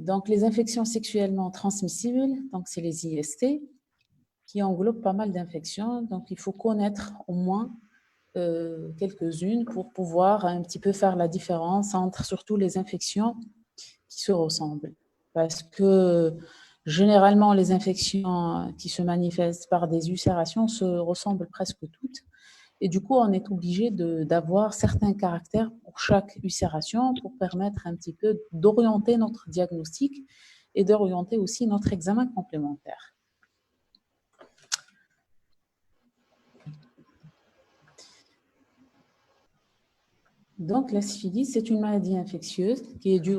Donc, les infections sexuellement transmissibles, donc c'est les IST, qui englobent pas mal d'infections. Donc, il faut connaître au moins quelques-unes pour pouvoir un petit peu faire la différence entre surtout les infections qui se ressemblent. Parce que généralement, les infections qui se manifestent par des ulcérations se ressemblent presque toutes. Et du coup, on est obligé d'avoir certains caractères pour chaque ulcération pour permettre un petit peu d'orienter notre diagnostic et d'orienter aussi notre examen complémentaire. Donc, la syphilis, c'est une maladie infectieuse qui est due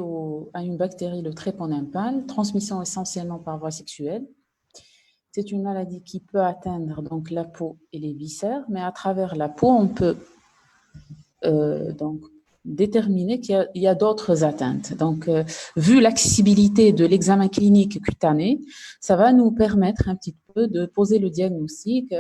à une bactérie, le Treponempal, transmission essentiellement par voie sexuelle. C'est une maladie qui peut atteindre donc la peau et les viscères, mais à travers la peau, on peut donc déterminer qu'il y a d'autres atteintes. Donc, vu l'accessibilité de l'examen clinique cutané, ça va nous permettre un petit peu de poser le diagnostic.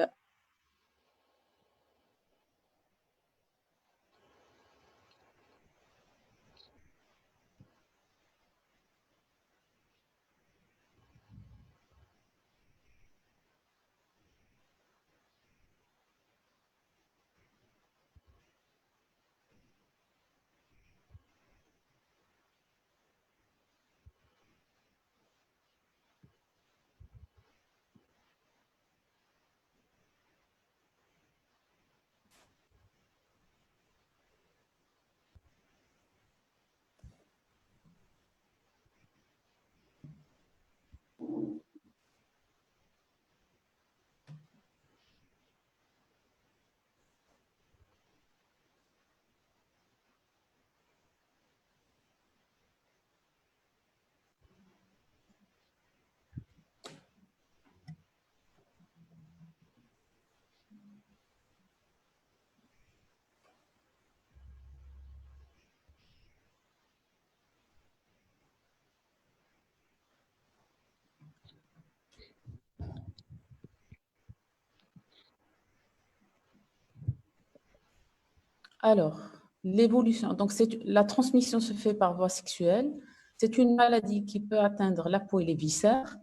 Alors, l'évolution, donc la transmission se fait par voie sexuelle. C'est une maladie qui peut atteindre la peau et les viscères.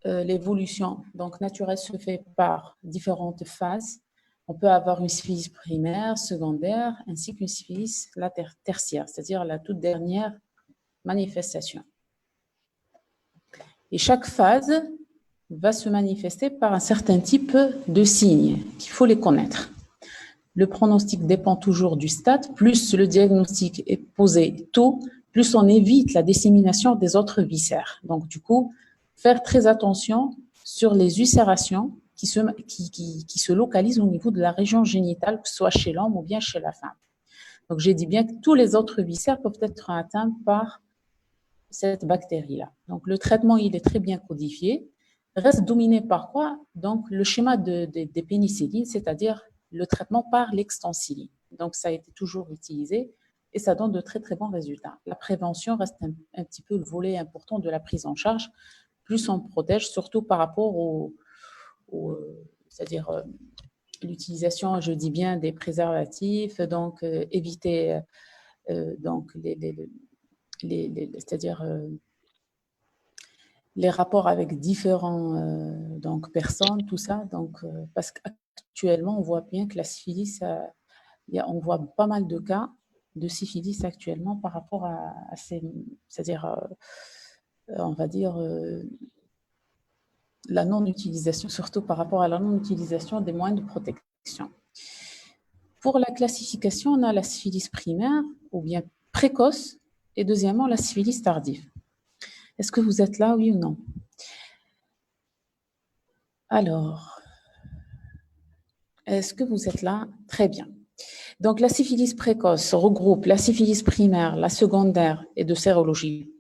L'évolution donc naturelle se fait par différentes phases. On peut avoir une syphilis primaire, secondaire, ainsi qu'une syphilis tertiaire, c'est-à-dire la toute dernière manifestation. Et chaque phase va se manifester par un certain type de signes qu'il faut les connaître. Le pronostic dépend toujours du stade. Plus le diagnostic est posé tôt, plus on évite la dissémination des autres viscères. Donc, du coup, faire très attention sur les ulcérations qui se localisent au niveau de la région génitale, que ce soit chez l'homme ou bien chez la femme. Donc, j'ai dit bien que tous les autres viscères peuvent être atteints par cette bactérie-là. Donc, le traitement, il est très bien codifié. Reste dominé par quoi? Donc, le schéma des pénicillines, c'est-à-dire le traitement par l'extensiline. Donc, ça a été toujours utilisé et ça donne de très, très bons résultats. La prévention reste un petit peu le volet important de la prise en charge. Plus on protège, surtout par rapport c'est-à-dire l'utilisation, je dis bien, des préservatifs, donc éviter donc c'est-à-dire les rapports avec différents donc personnes, tout ça. Donc, parce qu'actuellement, on voit bien que la syphilis, on voit pas mal de cas de syphilis actuellement par rapport à ces, c'est-à-dire, on va dire, la non-utilisation, surtout par rapport à la non-utilisation des moyens de protection. Pour la classification, on a la syphilis primaire ou bien précoce et deuxièmement la syphilis tardive. Est-ce que vous êtes là, oui ou non? Alors, est-ce que vous êtes là? Très bien. Donc, la syphilis précoce regroupe la syphilis primaire, la secondaire et de sérologie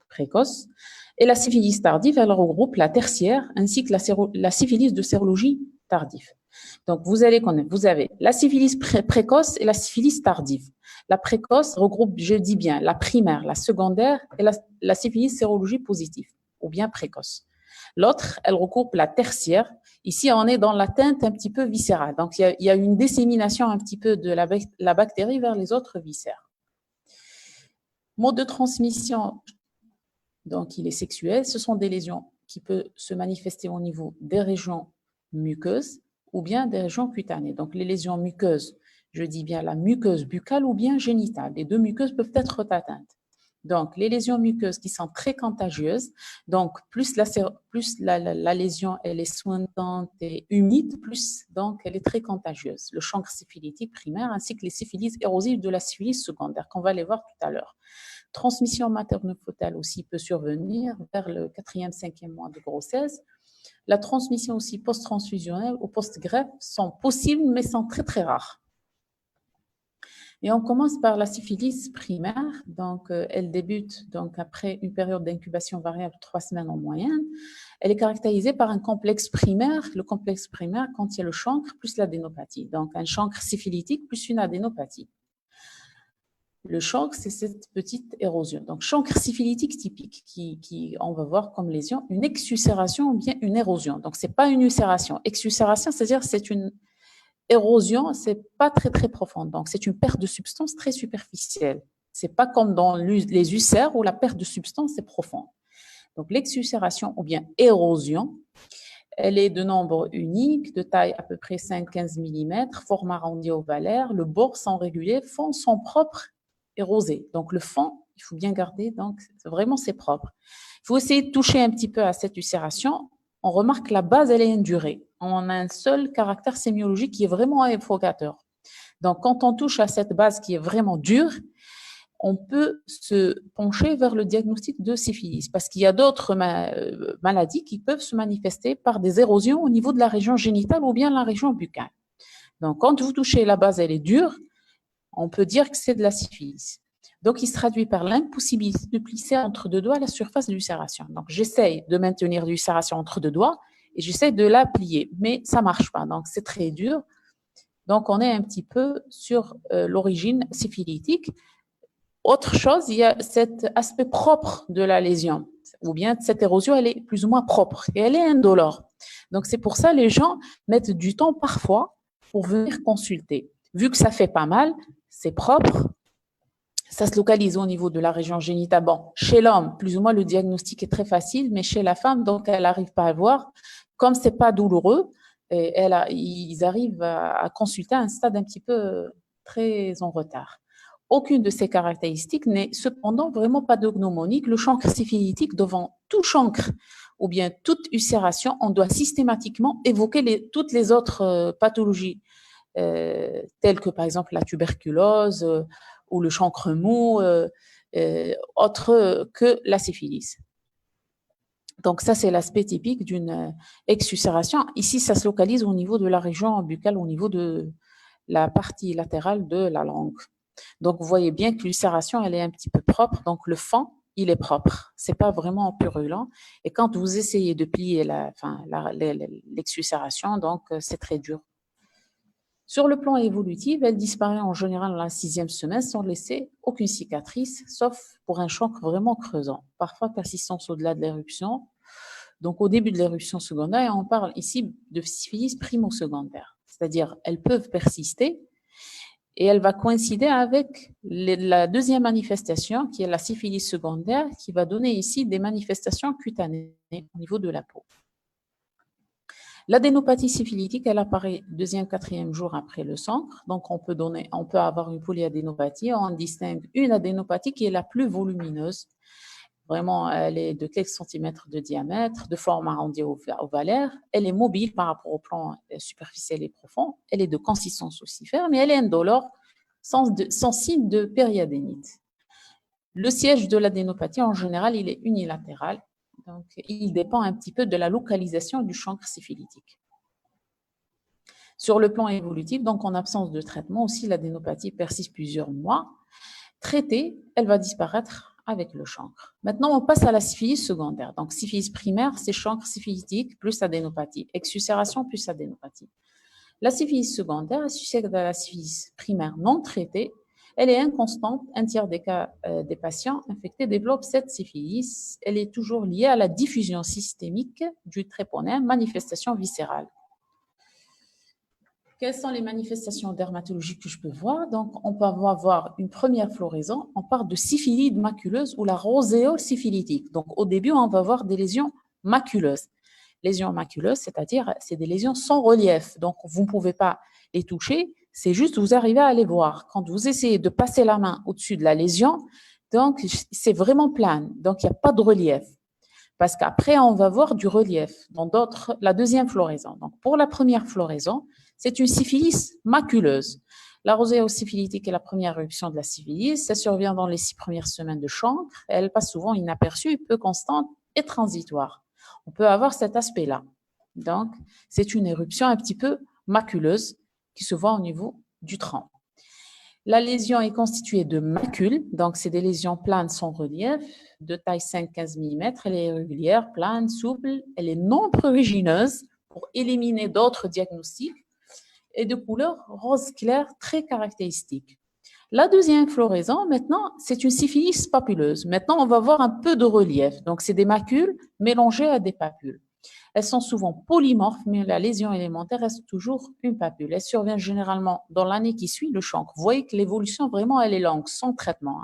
précoce. Et la syphilis tardive, elle regroupe la tertiaire ainsi que la syphilis de sérologie tardive. Donc, vous allez connaître, vous avez la syphilis précoce et la syphilis tardive. La précoce regroupe, je dis bien, la primaire, la secondaire et la syphilis sérologie positive ou bien précoce. L'autre, elle regroupe la tertiaire. Ici, on est dans l'atteinte un petit peu viscérale. Donc, il y a une dissémination un petit peu de la bactérie vers les autres viscères. Mode de transmission, donc il est sexuel. Ce sont des lésions qui peuvent se manifester au niveau des régions muqueuses ou bien des régions cutanées. Donc les lésions muqueuses, je dis bien la muqueuse buccale ou bien génitale. Les deux muqueuses peuvent être atteintes. Donc, les lésions muqueuses qui sont très contagieuses, donc plus la lésion elle est soinante et humide, plus donc elle est très contagieuse. Le chancre syphilitique primaire ainsi que les syphilis érosives de la syphilis secondaire, qu'on va les voir tout à l'heure. Transmission materno-fœtale aussi peut survenir vers le 4e, 5e mois de grossesse. La transmission aussi post-transfusionnelle ou post-greffe sont possibles, mais sont très très rares. Et on commence par la syphilis primaire. Donc, elle débute donc après une période d'incubation variable de 3 semaines en moyenne. Elle est caractérisée par un complexe primaire. Le complexe primaire contient le chancre plus l'adénopathie. Donc, un chancre syphilitique plus une adénopathie. Le chancre, c'est cette petite érosion. Donc, chancre syphilitique typique, qui on va voir comme lésion, une exulcération ou bien une érosion. Donc, c'est pas une ulcération. Exulcération, c'est-à-dire c'est une érosion, c'est pas très très profonde. Donc, c'est une perte de substance très superficielle. C'est pas comme dans les ulcères où la perte de substance est profonde. Donc, l'exulcération ou bien érosion, elle est de nombre unique, de taille à peu près 5-15 mm, forme arrondi ovalaire. Le bord sans régulier, fond son propre et rosé. Donc, le fond, il faut bien garder, donc vraiment c'est propre. Il faut essayer de toucher un petit peu à cette ulcération. On remarque que la base, elle est indurée. On a un seul caractère sémiologique qui est vraiment évocateur. Donc, quand on touche à cette base qui est vraiment dure, on peut se pencher vers le diagnostic de syphilis parce qu'il y a d'autres maladies qui peuvent se manifester par des érosions au niveau de la région génitale ou bien la région buccale. Donc, quand vous touchez la base, elle est dure, on peut dire que c'est de la syphilis. Donc, il se traduit par l'impossibilité de plisser entre deux doigts la surface de l'ulcération. Donc, j'essaye de maintenir l'ulcération entre deux doigts et j'essaie de la plier, mais ça ne marche pas. Donc, c'est très dur. Donc, on est un petit peu sur l'origine syphilitique. Autre chose, il y a cet aspect propre de la lésion, ou bien cette érosion, elle est plus ou moins propre et elle est indolore. Donc, c'est pour ça que les gens mettent du temps parfois pour venir consulter. Vu que ça fait pas mal, c'est propre, ça se localise au niveau de la région génitale. Bon, chez l'homme, plus ou moins, le diagnostic est très facile, mais chez la femme, donc, elle n'arrive pas à voir. Comme c'est pas douloureux, ils arrivent à consulter à un stade un petit peu très en retard. Aucune de ces caractéristiques n'est cependant vraiment pathognomonique. Le chancre syphilitique, devant tout chancre ou bien toute ulcération, on doit systématiquement évoquer toutes les autres pathologies, telles que par exemple la tuberculose ou le chancre mou, autre que la syphilis. Donc ça, c'est l'aspect typique d'une exulcération. Ici, ça se localise au niveau de la région buccale, au niveau de la partie latérale de la langue. Donc, vous voyez bien que l'ulcération, elle est un petit peu propre. Donc, le fond, il est propre. C'est pas vraiment purulent. Et quand vous essayez de plier l'exulcération, donc, c'est très dur. Sur le plan évolutif, elle disparaît en général dans la 6e semaine sans laisser aucune cicatrice, sauf pour un chancre vraiment creusant. Parfois, persistance au-delà de l'éruption. Donc, au début de l'éruption secondaire, on parle ici de syphilis primo-secondaire. C'est-à-dire, elles peuvent persister et elle va coïncider avec la deuxième manifestation, qui est la syphilis secondaire, qui va donner ici des manifestations cutanées au niveau de la peau. L'adénopathie syphilitique, elle apparaît 2e, 4e jour après le chancre. Donc, on peut avoir une polyadénopathie. On distingue une adénopathie qui est la plus volumineuse. Vraiment, elle est de quelques centimètres de diamètre, de forme arrondie ovalaire. Elle est mobile par rapport au plan superficiel et profond. Elle est de consistance ossifère, mais elle est indolore, sans signe de périadénite. Le siège de l'adénopathie, en général, il est unilatéral. Donc, il dépend un petit peu de la localisation du chancre syphilitique. Sur le plan évolutif, donc en absence de traitement, aussi l'adénopathie persiste plusieurs mois. Traitée, elle va disparaître avec le chancre. Maintenant, on passe à la syphilis secondaire. Donc, syphilis primaire, c'est chancre syphilitique plus adénopathie. Exulcération plus adénopathie. La syphilis secondaire, elle succède à la syphilis primaire non traitée. Elle est inconstante. Un tiers des cas des patients infectés développent cette syphilis. Elle est toujours liée à la diffusion systémique du tréponème, manifestation viscérale. Quelles sont les manifestations dermatologiques que je peux voir? Donc, on peut avoir une première floraison. On parle de syphilite maculeuse ou la roséole syphilitique. Donc, au début, on va avoir des lésions maculeuses. Lésions maculeuses, c'est-à-dire c'est des lésions sans relief. Donc, vous ne pouvez pas les toucher. C'est juste vous arrivez à les voir. Quand vous essayez de passer la main au-dessus de la lésion, donc c'est vraiment plane. Donc, il n'y a pas de relief. Parce qu'après, on va voir du relief dans la deuxième floraison. Donc, pour la première floraison, c'est une syphilis maculeuse. La roséole syphilitique est la première éruption de la syphilis. Ça survient dans les 6 premières semaines de chancre. Elle passe souvent inaperçue, peu constante et transitoire. On peut avoir cet aspect-là. Donc, c'est une éruption un petit peu maculeuse qui se voit au niveau du tronc. La lésion est constituée de macules, donc c'est des lésions planes sans relief, de taille 5-15 mm. Elle est régulière, plane, souple, elle est non prurigineuse pour éliminer d'autres diagnostics et de couleur rose clair très caractéristique. La deuxième floraison, maintenant, c'est une syphilis papuleuse. Maintenant, on va voir un peu de relief. Donc, c'est des macules mélangées à des papules. Elles sont souvent polymorphes, mais la lésion élémentaire reste toujours une papule. Elle survient généralement dans l'année qui suit le chancre. Vous voyez que l'évolution, vraiment, elle est longue, sans traitement.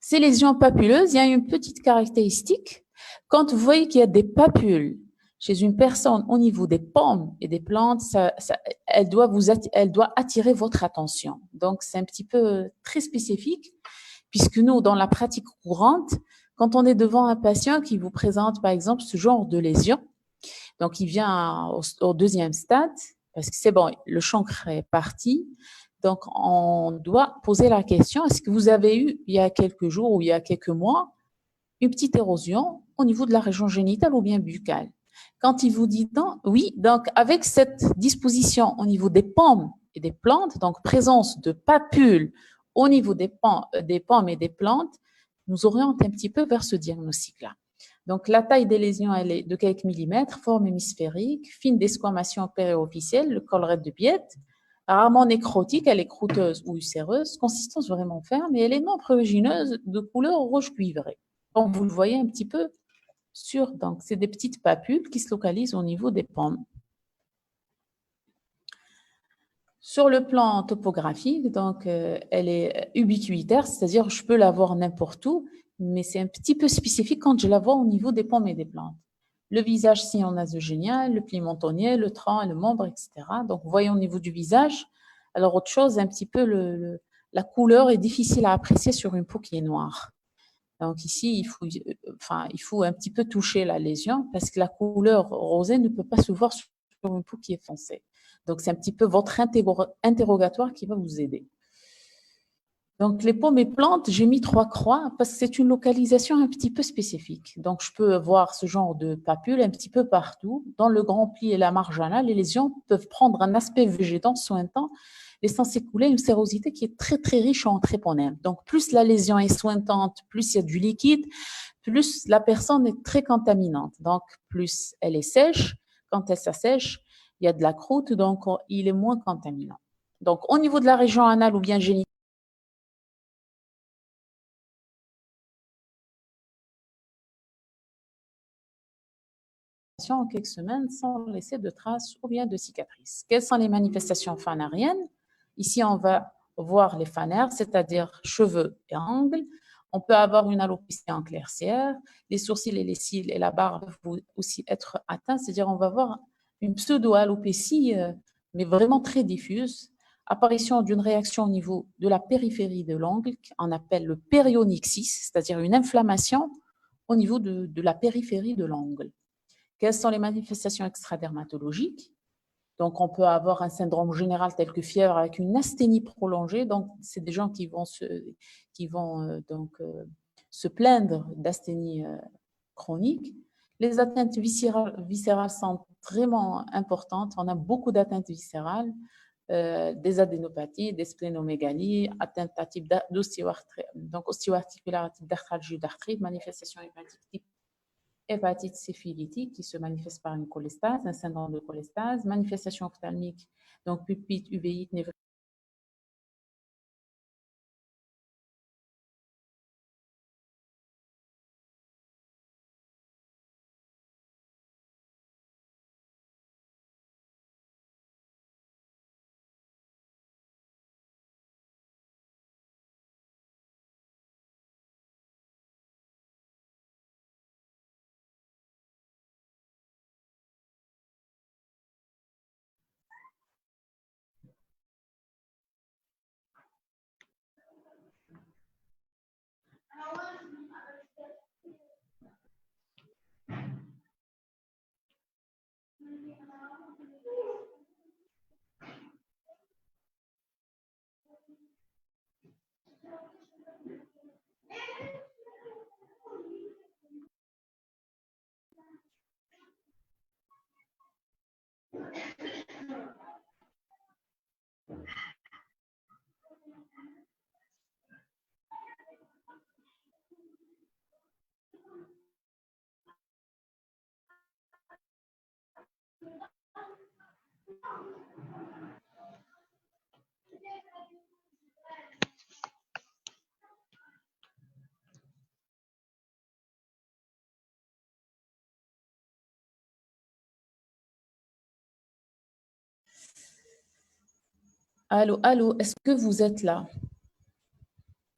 Ces lésions papuleuses, il y a une petite caractéristique. Quand vous voyez qu'il y a des papules chez une personne au niveau des pommes et des plantes, elle doit attirer votre attention. Donc, c'est un petit peu très spécifique, puisque nous, dans la pratique courante, quand on est devant un patient qui vous présente, par exemple, ce genre de lésion, donc il vient au deuxième stade, parce que c'est bon, le chancre est parti, donc on doit poser la question, est-ce que vous avez eu, il y a quelques jours ou il y a quelques mois, une petite érosion au niveau de la région génitale ou bien buccale? Quand il vous dit non, oui, donc avec cette disposition au niveau des pommes et des plantes, donc présence de papules au niveau des pommes et des plantes, nous oriente un petit peu vers ce diagnostic-là. Donc, la taille des lésions, elle est de quelques millimètres, forme hémisphérique, fine desquamation périofficielle, le collerette de Biette, rarement nécrotique, elle est croûteuse ou ulcéreuse, consistance vraiment ferme et elle est non prurigineuse de couleur rouge cuivré. Donc, vous le voyez un petit peu donc c'est des petites papules qui se localisent au niveau des pommes. Sur le plan topographique, donc elle est ubiquitaire, c'est-à-dire je peux la voir n'importe où, mais c'est un petit peu spécifique quand je la vois au niveau des pommes et des plantes. Le visage sillon nasogénial, le pli mentonnier, le tronc et le membre, etc. Donc, vous voyez au niveau du visage. Alors, autre chose, un petit peu la couleur est difficile à apprécier sur une peau qui est noire. Donc ici, il faut un petit peu toucher la lésion parce que la couleur rosée ne peut pas se voir sur une peau qui est foncée. Donc c'est un petit peu votre interrogatoire qui va vous aider. Donc les pommes et plantes, j'ai mis 3 croix parce que c'est une localisation un petit peu spécifique. Donc je peux voir ce genre de papules un petit peu partout. Dans le grand pli et la marginale, les lésions peuvent prendre un aspect végétant sointant, laissant s'écouler une sérosité qui est très très riche en tréponème. Donc plus la lésion est sointante, plus il y a du liquide, plus la personne est très contaminante. Donc plus elle est sèche, quand elle s'assèche, il y a de la croûte, donc il est moins contaminant. Donc au niveau de la région anale ou bien génitale, en quelques semaines sans laisser de traces ou bien de cicatrices. Quelles sont les manifestations fanariennes? Ici, on va voir les fanères, c'est-à-dire cheveux et ongles. On peut avoir une alopécie en claircière. Les sourcils et les cils et la barbe peuvent aussi être atteints, c'est-à-dire on va voir une pseudo-alopécie, mais vraiment très diffuse. Apparition d'une réaction au niveau de la périphérie de l'ongle, qu'on appelle le périonyxis, c'est-à-dire une inflammation au niveau de la périphérie de l'ongle. Quelles sont les manifestations extradermatologiques? Donc, on peut avoir un syndrome général tel que fièvre avec une asthénie prolongée. Donc, c'est des gens qui vont se plaindre d'asthénie chronique. Les atteintes viscérales sont vraiment importantes. On a beaucoup d'atteintes viscérales, des adénopathies, des splénomégalies, atteintes à type ostéo-articulaire à type d'arthralgie ou d'arthrite, manifestations hépatiques type hépatite syphilitique qui se manifeste par une cholestase, un syndrome de cholestase, manifestation ophtalmique, donc pupille, uvéite, névrite, Allô, allô, est-ce que vous êtes là?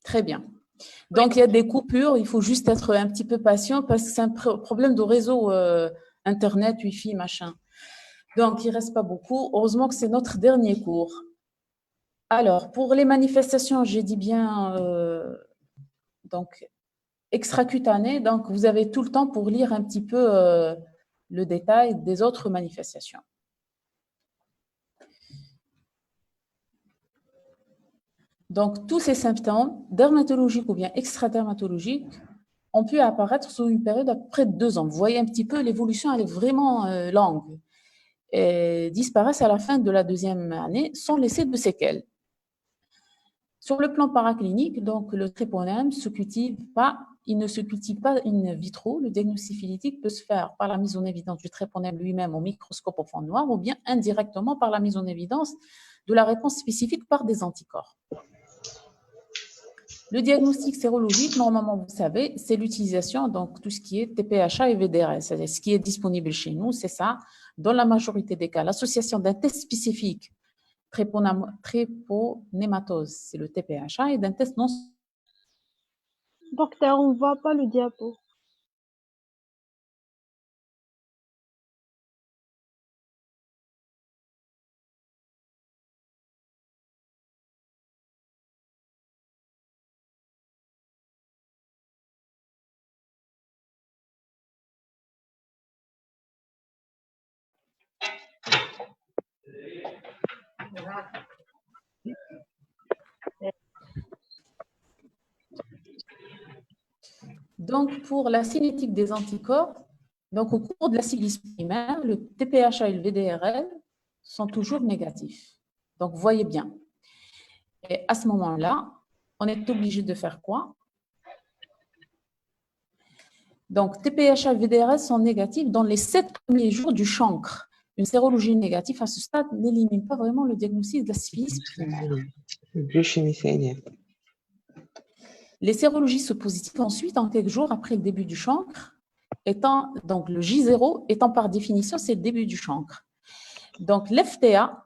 Très bien. Oui. Donc, il y a des coupures, il faut juste être un petit peu patient parce que c'est un problème de réseau Internet, Wi-Fi, machin. Donc, il ne reste pas beaucoup. Heureusement que c'est notre dernier cours. Alors, pour les manifestations, j'ai dit bien donc, extracutanées. Donc, vous avez tout le temps pour lire un petit peu le détail des autres manifestations. Donc, tous ces symptômes, dermatologiques ou bien extradermatologiques, ont pu apparaître sur une période à peu près de 2 ans. Vous voyez un petit peu, l'évolution, elle est vraiment longue. Et disparaissent à la fin de la 2e année sans laisser de séquelles. Sur le plan paraclinique, donc le tréponème il ne se cultive pas in vitro. Le diagnostic phylitique peut se faire par la mise en évidence du tréponème lui-même au microscope au fond noir ou bien indirectement par la mise en évidence de la réponse spécifique par des anticorps. Le diagnostic sérologique, normalement, vous savez, c'est l'utilisation, donc tout ce qui est TPHA et VDRS, c'est-à-dire ce qui est disponible chez nous, c'est ça. Dans la majorité des cas, l'association d'un test spécifique tréponématose, c'est le TPHA, et d'un test non. Docteur, on ne voit pas le diapo. Donc, pour la cinétique des anticorps, donc au cours de la syphilis primaire, le TPHA et le VDRL sont toujours négatifs. Donc, vous voyez bien. Et à ce moment-là, on est obligé de faire quoi? Donc, TPHA et VDRL sont négatifs dans les 7 premiers jours du chancre. Une sérologie négative à ce stade n'élimine pas vraiment le diagnostic de la syphilis primaire. Les sérologies se positivent ensuite en quelques jours après le début du chancre, donc le J0 étant par définition, c'est le début du chancre. Donc, l'FTA,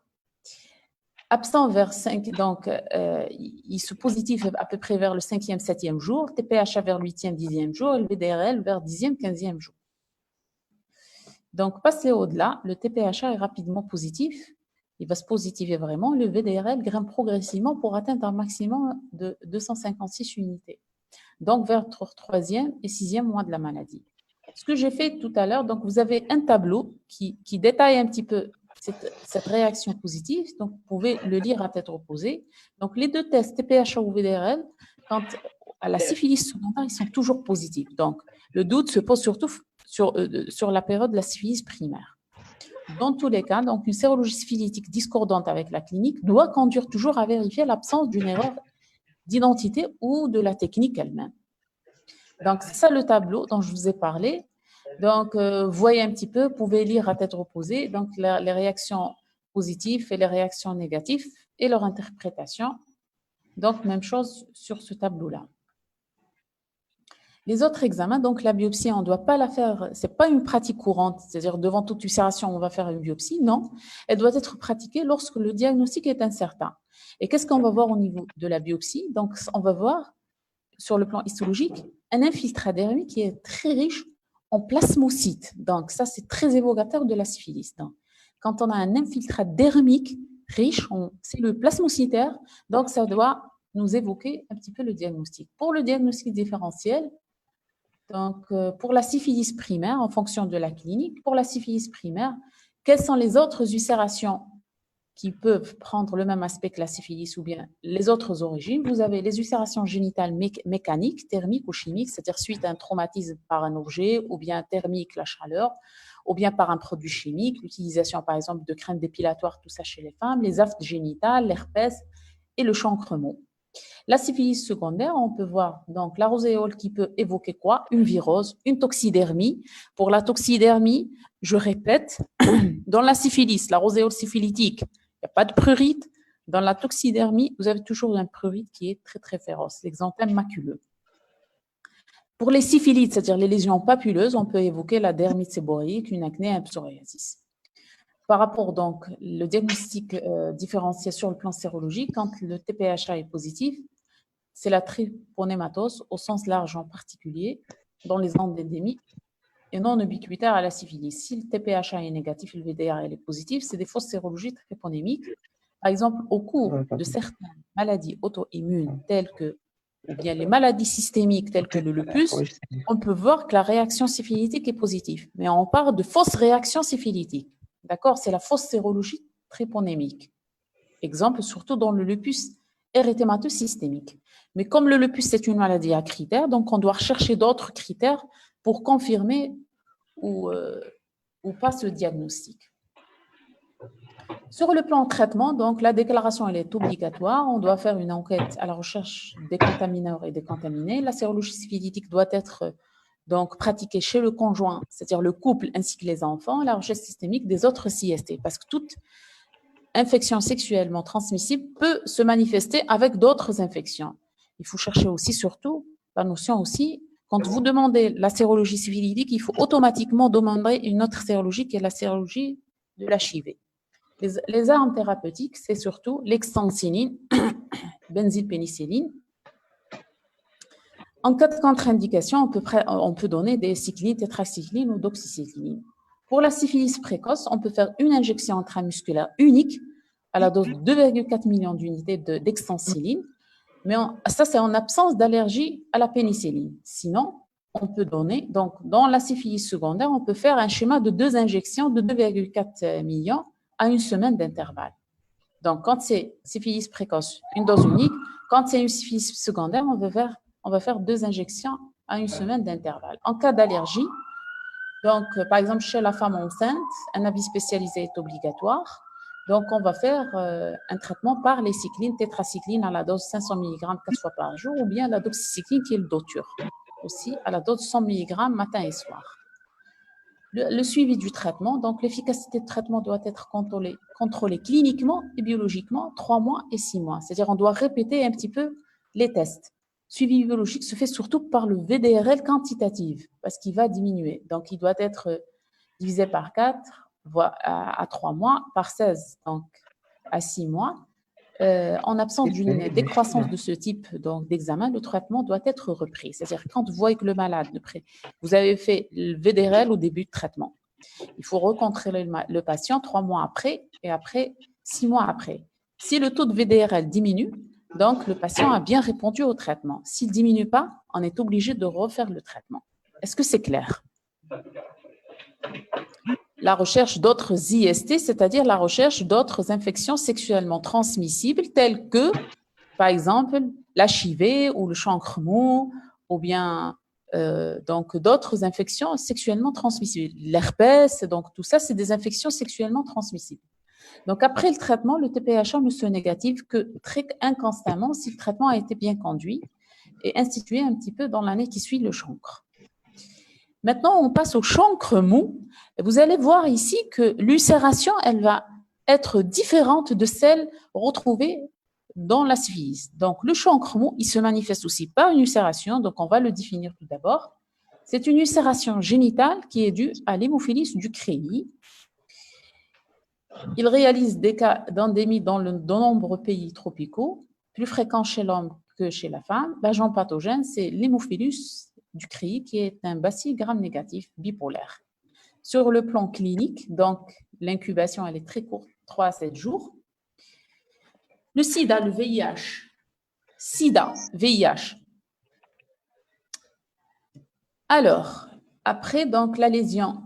absent vers 5, donc il se positive à peu près vers le 5e, 7e jour, TPHA vers le 8e, 10e jour, et le VDRL vers 10e, 15e jour. Donc, passé au-delà, le TPHA est rapidement positif, il va se positiver vraiment, le VDRL grimpe progressivement pour atteindre un maximum de 256 unités. Donc vers 3e et 6e mois de la maladie. Ce que j'ai fait tout à l'heure, donc vous avez un tableau qui détaille un petit peu cette réaction positive, donc vous pouvez le lire à tête reposée. Donc les deux tests, TPHA ou VDRL, quant à la syphilis secondaire, ils sont toujours positifs. Donc le doute se pose surtout sur la période de la syphilis primaire. Dans tous les cas, donc une sérologie syphilitique discordante avec la clinique doit conduire toujours à vérifier l'absence d'une erreur d'identité ou de la technique elle-même. Donc, c'est ça le tableau dont je vous ai parlé. Donc, vous voyez un petit peu, vous pouvez lire à tête reposée, donc les réactions positives et les réactions négatives et leur interprétation. Donc, même chose sur ce tableau-là. Les autres examens, donc la biopsie, on ne doit pas la faire, ce n'est pas une pratique courante, c'est-à-dire devant toute ulcération, on va faire une biopsie, non. Elle doit être pratiquée lorsque le diagnostic est incertain. Et qu'est-ce qu'on va voir au niveau de la biopsie? Donc, on va voir, sur le plan histologique, un infiltrat dermique qui est très riche en plasmocytes. Donc, ça, c'est très évocateur de la syphilis. Donc, quand on a un infiltrat dermique riche en cellules plasmocytaires, donc ça doit nous évoquer un petit peu le diagnostic. Pour le diagnostic différentiel, donc pour la syphilis primaire, en fonction de la clinique, pour la syphilis primaire, quelles sont les autres ulcérations qui peuvent prendre le même aspect que la syphilis ou bien les autres origines? Vous avez les ulcérations génitales mécaniques, thermiques ou chimiques, c'est-à-dire suite à un traumatisme par un objet, ou bien thermique, la chaleur, ou bien par un produit chimique, l'utilisation par exemple de crèmes dépilatoires, tout ça chez les femmes, les aftes génitales, l'herpès et le chancre mou. La syphilis secondaire, on peut voir donc la roséole qui peut évoquer quoi? Une virose, une toxidermie. Pour la toxidermie, je répète, dans la syphilis, la roséole syphilitique, il n'y a pas de prurite. Dans la toxidermie, vous avez toujours un prurite qui est très, très féroce, l'exanthème maculeux. Pour les syphilites, c'est-à-dire les lésions papuleuses, on peut évoquer la dermite séborrhéique, une acné, un psoriasis. Par rapport donc le diagnostic différencié sur le plan sérologique, quand le TPHA est positif, c'est la tryponématose au sens large en particulier, dans les endémies et non ubiquitaire à la syphilis. Si le TPHA est négatif et le VDRL est positif, c'est des fausses sérologies tryponémiques. Par exemple, au cours de certaines maladies auto-immunes telles que, ou bien les maladies systémiques telles que le lupus, on peut voir que la réaction syphilitique est positive. Mais on parle de fausses réactions syphilitiques. D'accord? C'est la fausse sérologie tryponémique. Exemple, surtout dans le lupus érythémateux systémique. Mais comme le lupus, c'est une maladie à critères, donc on doit rechercher d'autres critères pour confirmer ou pas ce diagnostic. Sur le plan de traitement, donc la déclaration elle est obligatoire. On doit faire une enquête à la recherche des contamineurs et des contaminés. La sérologie syphilitique doit être donc pratiquée chez le conjoint, c'est-à-dire le couple ainsi que les enfants. La recherche systémique des autres CST, parce que toute infection sexuellement transmissible peut se manifester avec d'autres infections. Il faut chercher aussi, surtout, la notion aussi, quand vous demandez la sérologie syphilitique, il faut automatiquement demander une autre sérologie qui est la sérologie de l'HIV. Les armes thérapeutiques, c'est surtout l'extensiline, benzylpénicilline. En cas de contre-indication, on peut donner des cyclines, tétracyclines ou doxycycline. Pour la syphilis précoce, on peut faire une injection intramusculaire unique à la dose de 2,4 millions d'unités d'extensiline, mais ça, c'est en absence d'allergie à la pénicilline. Sinon, on peut donner, donc dans la syphilis secondaire, on peut faire un schéma de 2 injections de 2,4 millions à une semaine d'intervalle. Donc, quand c'est syphilis précoce, une dose unique. Quand c'est une syphilis secondaire, on va faire 2 injections à une semaine d'intervalle. En cas d'allergie, donc, par exemple, chez la femme enceinte, un avis spécialisé est obligatoire. Donc, on va faire un traitement par les cyclines, tétracycline à la dose 500 mg 4 fois par jour, ou bien la doxycycline qui est le doture, aussi à la dose 100 mg matin et soir. Le suivi du traitement, donc l'efficacité de traitement doit être contrôlée cliniquement et biologiquement 3 mois et 6 mois. C'est-à-dire on doit répéter un petit peu les tests. Suivi biologique se fait surtout par le VDRL quantitatif parce qu'il va diminuer. Donc il doit être divisé par 4 à 3 mois, par 16 donc à 6 mois. En absence d'une décroissance de ce type d'examen, le traitement doit être repris. C'est-à-dire quand vous voyez que le malade, vous avez fait le VDRL au début de traitement, il faut recontrôler le patient 3 mois après et après 6 mois après. Si le taux de VDRL diminue, donc le patient a bien répondu au traitement. S'il ne diminue pas, on est obligé de refaire le traitement. Est-ce que c'est clair? La recherche d'autres IST, c'est-à-dire la recherche d'autres infections sexuellement transmissibles telles que, par exemple, l'HIV ou le chancre mou, ou bien donc d'autres infections sexuellement transmissibles. L'herpès, donc tout ça, c'est des infections sexuellement transmissibles. Donc après le traitement, le TPHA ne se négative que très inconstamment si le traitement a été bien conduit et institué un petit peu dans l'année qui suit le chancre. Maintenant, on passe au chancre mou. Vous allez voir ici que l'ulcération, elle va être différente de celle retrouvée dans la syphilis. Donc, le chancre mou, il se manifeste aussi par une ulcération. Donc, on va le définir tout d'abord. C'est une ulcération génitale qui est due à l'hémophilis du crayi. Il réalise des cas d'endémie dans de nombreux pays tropicaux, plus fréquents chez l'homme que chez la femme. L'agent pathogène, c'est l'hémophilus du crayi qui est un bacille gram-négatif bipolaire. Sur le plan clinique, donc l'incubation elle est très courte, 3 à 7 jours. Le sida, le VIH, sida, VIH. Alors, après, donc, la lésion,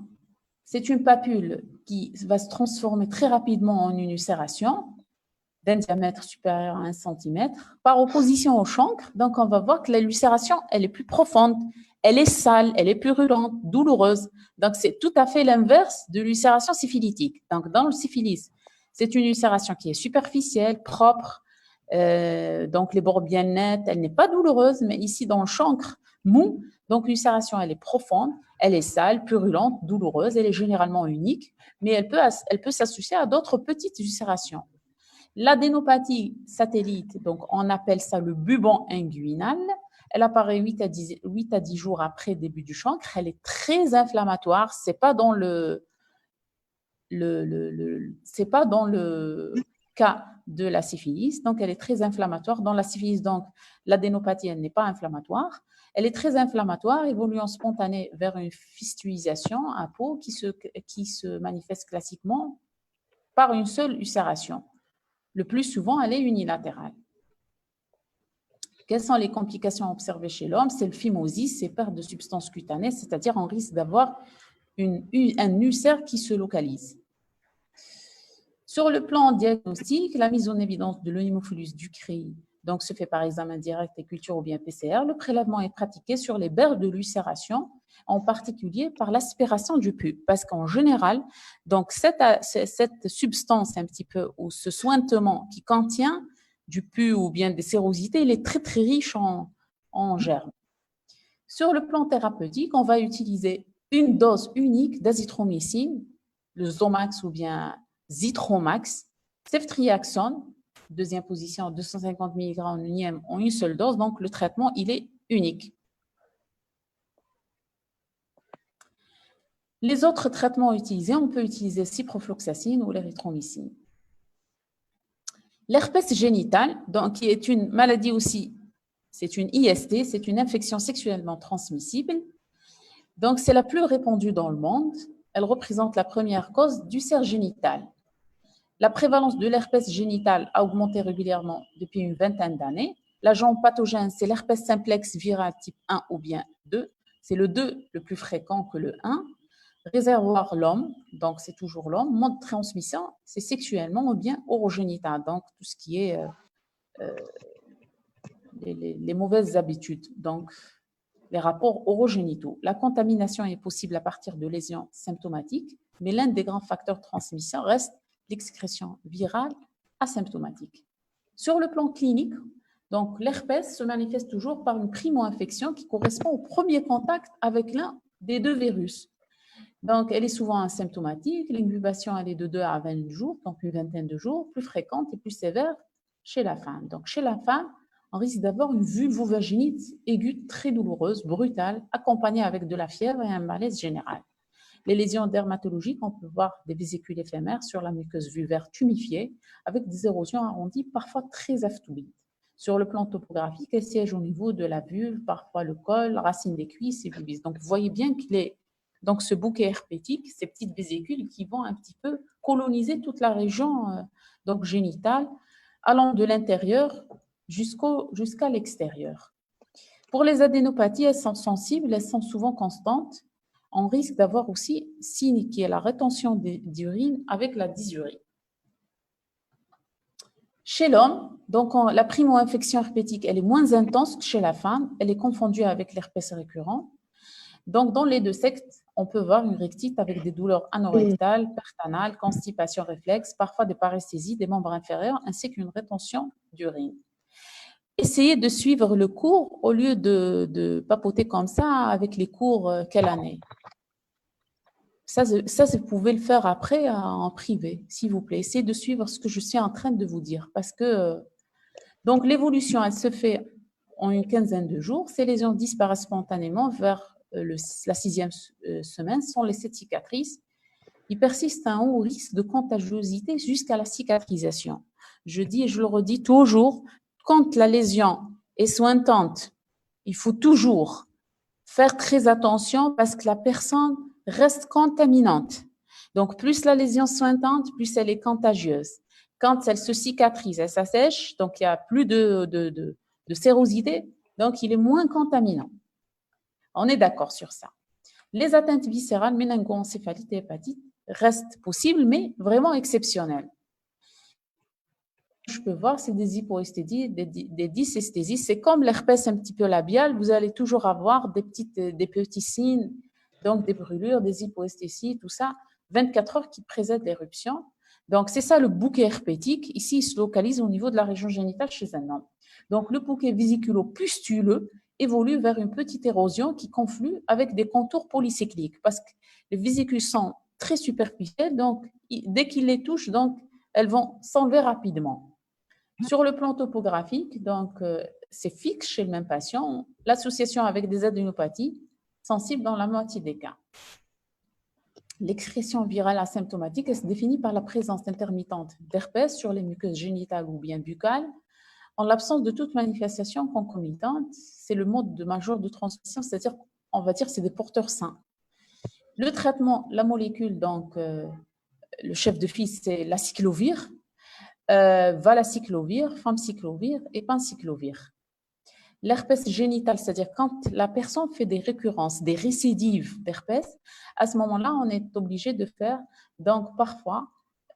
c'est une papule qui va se transformer très rapidement en une ulcération d'un diamètre supérieur à 1 centimètre, par opposition au chancre. Donc, on va voir que l'ulcération, elle est plus profonde, elle est sale, elle est purulente, douloureuse. Donc, c'est tout à fait l'inverse de l'ulcération syphilitique. Donc, dans le syphilis, c'est une ulcération qui est superficielle, propre, donc les bords bien nets, elle n'est pas douloureuse, mais ici, dans le chancre mou, donc l'ulcération, elle est profonde, elle est sale, purulente, douloureuse, elle est généralement unique, mais elle peut s'associer à d'autres petites ulcérations. L'adénopathie satellite, donc on appelle ça le bubon inguinal, elle apparaît 8 à 10 jours après le début du chancre, elle est très inflammatoire, c'est pas dans c'est pas dans le cas de la syphilis, donc elle est très inflammatoire. Dans la syphilis, donc l'adénopathie, elle n'est pas inflammatoire, elle est très inflammatoire, évoluant spontanée vers une fistulisation à peau qui se manifeste classiquement par une seule ulcération. Le plus souvent, elle est unilatérale. Quelles sont les complications observées chez l'homme? C'est le phimosis, c'est perte de substance cutanée, c'est-à-dire on risque d'avoir un ulcère qui se localise. Sur le plan diagnostique, la mise en évidence de l'hémophilus ducrei donc se fait par examen direct et culture ou bien PCR. Le prélèvement est pratiqué sur les berges de l'ulcération, en particulier par l'aspiration du pus, parce qu'en général, donc cette substance un petit peu ou ce sointement qui contient du pus ou bien des sérosités, il est très très riche en germes. Sur le plan thérapeutique, on va utiliser une dose unique d'azithromycine, le Zomax ou bien Zitromax, ceftriaxone, deuxième position, 250 mg en unième en une seule dose, donc le traitement, il est unique. Les autres traitements utilisés, on peut utiliser ciprofloxacine ou l'érythromycine. L'herpès génital, donc, qui est une maladie aussi, c'est une IST, c'est une infection sexuellement transmissible. Donc, c'est la plus répandue dans le monde. Elle représente la première cause d'ulcère génital. La prévalence de l'herpès génital a augmenté régulièrement depuis une vingtaine d'années. L'agent pathogène, c'est l'herpès simplex viral type 1 ou bien 2. C'est le 2 le plus fréquent que le 1. Réservoir, l'homme, donc c'est toujours l'homme. Mode de transmission, c'est sexuellement ou bien orogénital, donc tout ce qui est les mauvaises habitudes, donc les rapports orogénitaux. La contamination est possible à partir de lésions symptomatiques, mais l'un des grands facteurs de transmission reste l'excrétion virale asymptomatique. Sur le plan clinique, donc l'herpès se manifeste toujours par une primo-infection qui correspond au premier contact avec l'un des deux virus. Donc, elle est souvent asymptomatique. L'incubation, elle est de 2 à 20 jours, donc une vingtaine de jours, plus fréquente et plus sévère chez la femme. Donc, chez la femme, on risque d'avoir une vulvovaginite aiguë très douloureuse, brutale, accompagnée avec de la fièvre et un malaise général. Les lésions dermatologiques, on peut voir des vésicules éphémères sur la muqueuse vulvaire tumifiée avec des érosions arrondies, parfois très aphtobites. Sur le plan topographique, elles siègent au niveau de la vulve, parfois le col, la racine des cuisses et pubis. Donc, vous voyez bien qu'il est donc ce bouquet herpétique, ces petites vésicules qui vont un petit peu coloniser toute la région donc génitale, allant de l'intérieur jusqu'à l'extérieur. Pour les adénopathies, elles sont sensibles, elles sont souvent constantes. On risque d'avoir aussi signe qui est la rétention d'urine avec la dysurie. Chez l'homme, donc la primo-infection herpétique, elle est moins intense que chez la femme, elle est confondue avec l'herpès récurrent. Donc, dans les deux sexes, on peut voir une rectite avec des douleurs anorectales, perte anale, constipation réflexe, parfois des paresthésies des membres inférieurs, ainsi qu'une rétention d'urine. Essayez de suivre le cours au lieu de papoter comme ça avec les cours quelle année. Ça, vous pouvez le faire après en privé, s'il vous plaît. Essayez de suivre ce que je suis en train de vous dire. Parce que, donc, l'évolution, elle se fait en une quinzaine de jours. Ces lésions disparaissent spontanément vers la 6e semaine, sans laisser de cicatrices. Il persiste un haut risque de contagiosité jusqu'à la cicatrisation. Je dis et je le redis toujours, quand la lésion est sointante, il faut toujours faire très attention parce que la personne reste contaminante. Donc, plus la lésion sointante, plus elle est contagieuse. Quand elle se cicatrise, elle s'assèche, donc il n'y a plus de de sérosité, donc il est moins contaminant. On est d'accord sur ça. Les atteintes viscérales, méningoencéphalite et hépatite restent possibles, mais vraiment exceptionnelles. Je peux voir, c'est des hypoesthésies, des dysesthésies. C'est comme l'herpès un petit peu labial. Vous allez toujours avoir des petits signes, donc des brûlures, des hypoesthésies, tout ça, 24 heures qui précèdent l'éruption. Donc, c'est ça le bouquet herpétique. Ici, il se localise au niveau de la région génitale chez un homme. Donc, le bouquet vésiculo-pustuleux évolue vers une petite érosion qui conflue avec des contours polycycliques parce que les vésicules sont très superficielles. Donc, dès qu'ils les touchent, donc, elles vont s'enlever rapidement. Sur le plan topographique, donc, c'est fixe chez le même patient. L'association avec des adénopathies sensibles dans la moitié des cas. L'excrétion virale asymptomatique se définit par la présence intermittente d'herpès sur les muqueuses génitales ou bien buccales. En l'absence de toute manifestation concomitante, c'est le mode majeur de transmission, c'est-à-dire, on va dire, c'est des porteurs sains. Le traitement, la molécule, donc, le chef de file, c'est l'acyclovir, valacyclovir, famciclovir et panciclovir. L'herpès génital, c'est-à-dire quand la personne fait des récurrences, des récidives d'herpès, à ce moment-là, on est obligé de faire donc parfois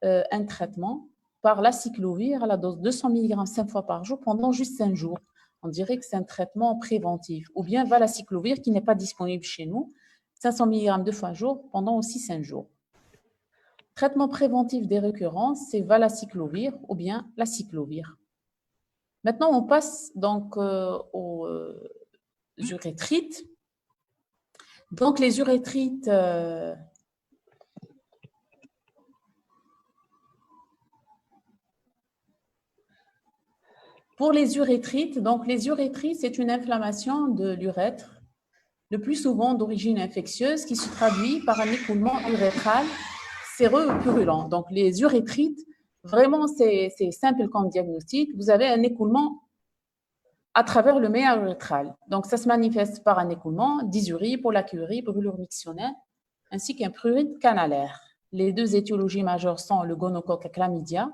un traitement par l'acyclovir à la dose 200 mg 5 fois par jour pendant juste 5 jours. On dirait que c'est un traitement préventif. Ou bien valacyclovir qui n'est pas disponible chez nous, 500 mg 2 fois par jour pendant aussi 5 jours. Traitement préventif des récurrences, c'est valacyclovir ou bien l'acyclovir. Maintenant, on passe donc aux urétrites. Donc, les urétrites, pour les urétrites, donc les urétrites, c'est une inflammation de l'urètre, le plus souvent d'origine infectieuse, qui se traduit par un écoulement urétral séreux ou purulent. Donc, les urétrites, vraiment, c'est simple comme diagnostic. Vous avez un écoulement à travers le méa urétral. Donc, ça se manifeste par un écoulement, dysurie, polacurie, brûlure mictionnaire, ainsi qu'un prurite canalaire. Les deux étiologies majeures sont le gonocoque chlamydia,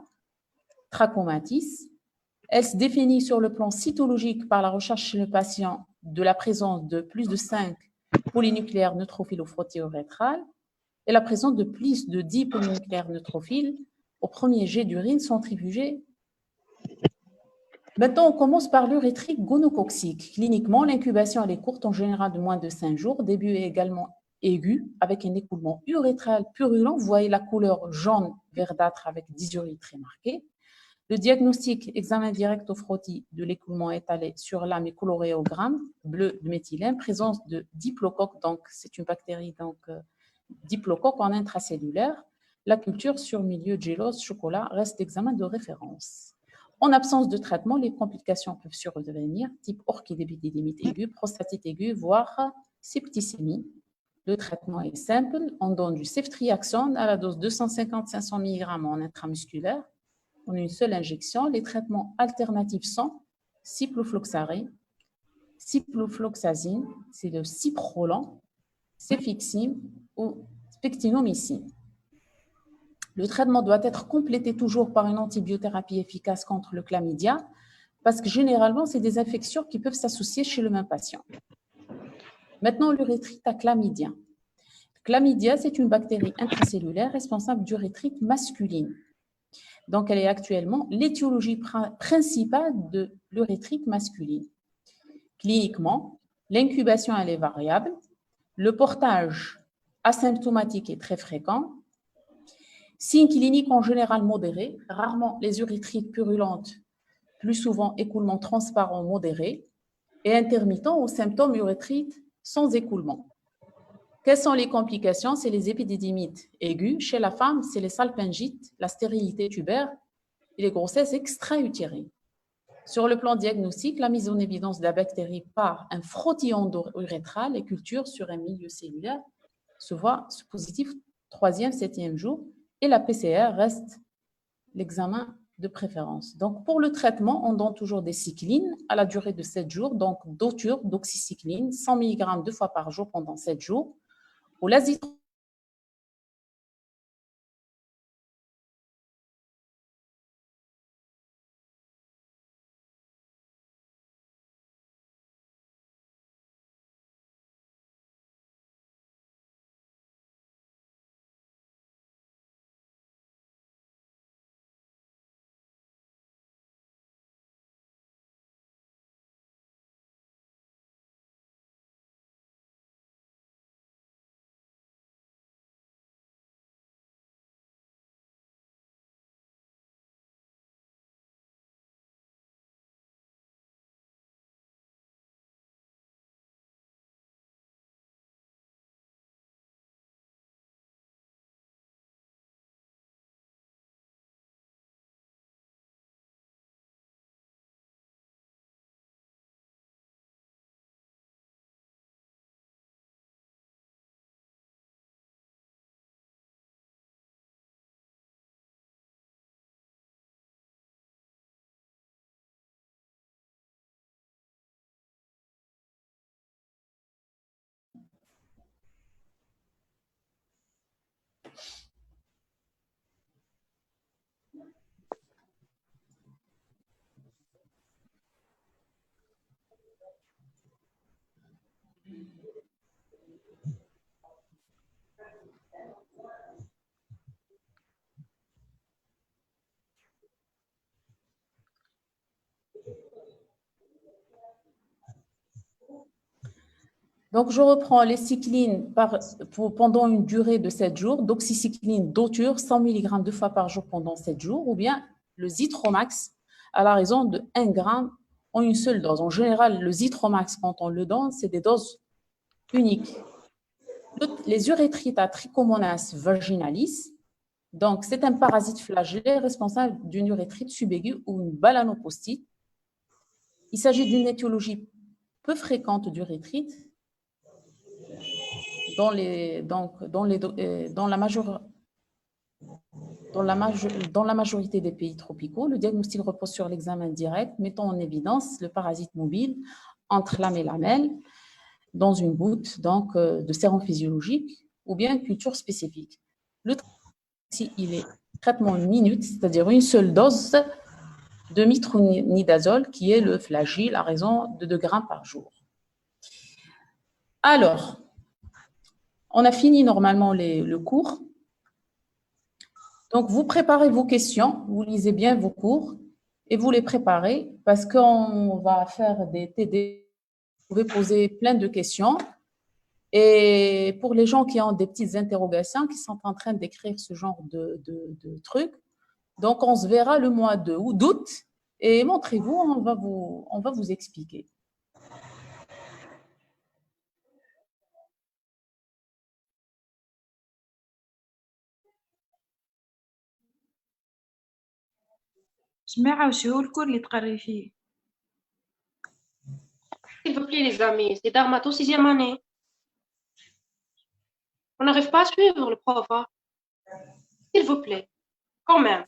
trachomatis. Elle se définit sur le plan cytologique par la recherche chez le patient de la présence de plus de 5 polynucléaires neutrophiles au frottis urétral et la présence de plus de 10 polynucléaires neutrophiles au premier jet d'urine centrifugé. Maintenant, on commence par l'urétrite gonococcique. Cliniquement, l'incubation elle est courte, en général de moins de 5 jours. Début est également aigu, avec un écoulement urétral purulent. Vous voyez la couleur jaune verdâtre avec dysurie très marquée. Le diagnostic, examen direct au frottis de l'écoulement étalé sur lame et chloréogramme bleu de méthylène, présence de diplocoque, donc c'est une bactérie diplocoque en intracellulaire. La culture sur milieu gélose, chocolat reste examen de référence. En absence de traitement, les complications peuvent survenir, type orchidépidémite aiguë, prostatite aiguë, voire septicémie. Le traitement est simple. On donne du ceftriaxone à la dose 250-500 mg en intramusculaire en une seule injection. Les traitements alternatifs sont ciprofloxacine, ciprofloxacine, c'est le ciprolan, cefixime ou spectinomycine. Le traitement doit être complété toujours par une antibiothérapie efficace contre le chlamydia, parce que généralement, c'est des infections qui peuvent s'associer chez le même patient. Maintenant, l'urétrite à chlamydia. Chlamydia, c'est une bactérie intracellulaire responsable d'urétrite masculine. Donc, elle est actuellement l'étiologie principale de l'urétrite masculine. Cliniquement, l'incubation, elle est variable. Le portage asymptomatique est très fréquent. Signes cliniques en général modérés, rarement les urétrites purulentes, plus souvent écoulement transparent modéré et intermittent aux symptômes urétrites sans écoulement. Quelles sont les complications? C'est les épididémites aiguës. Chez la femme, c'est les salpingites, la stérilité tubaire et les grossesses extra-utérines. Sur le plan diagnostique, la mise en évidence de la bactérie par un frottillon urétral et culture sur un milieu cellulaire se voit positif 3e, 7e jour et la PCR reste l'examen de préférence. Donc, pour le traitement, on donne toujours des cyclines à la durée de 7 jours, donc doture d'oxycycline, 100 mg 2 fois par jour pendant 7 jours, ou l'azithromycine Donc, je reprends les cyclines pendant une durée de 7 jours, doxycycline d'auture, 100 mg 2 fois par jour pendant 7 jours, ou bien le Zitromax à la raison de 1 gramme en une seule dose. En général, le Zitromax, quand on le donne, c'est des doses uniques. Les urétrites à Trichomonas vaginalis, donc c'est un parasite flagellaire responsable d'une urétrite subaiguë ou une balanopostite. Il s'agit d'une étiologie peu fréquente d'urétrite dans la majorité des pays tropicaux. Le diagnostic repose sur l'examen direct, mettant en évidence le parasite mobile entre lamelles et lamelles dans une goutte de sérum physiologique ou bien culture spécifique. Le traitement, il est traitement minute, c'est-à-dire une seule dose de métronidazole qui est le flagyl à raison de 2 grammes par jour. Alors, on a fini normalement le cours. Donc, vous préparez vos questions, vous lisez bien vos cours et vous les préparez parce qu'on va faire des TD. Vous pouvez poser plein de questions. Et pour les gens qui ont des petites interrogations, qui sont en train d'écrire ce genre de trucs, donc on se verra le mois d'août et montrez-vous, on va vous expliquer. جماعة وش هو الكور اللي تقري فيه؟ S'il vous plaît, les amis, c'est Darmato 6e année. On n'arrive pas à suivre le prof. Hein. S'il vous plaît, quand même.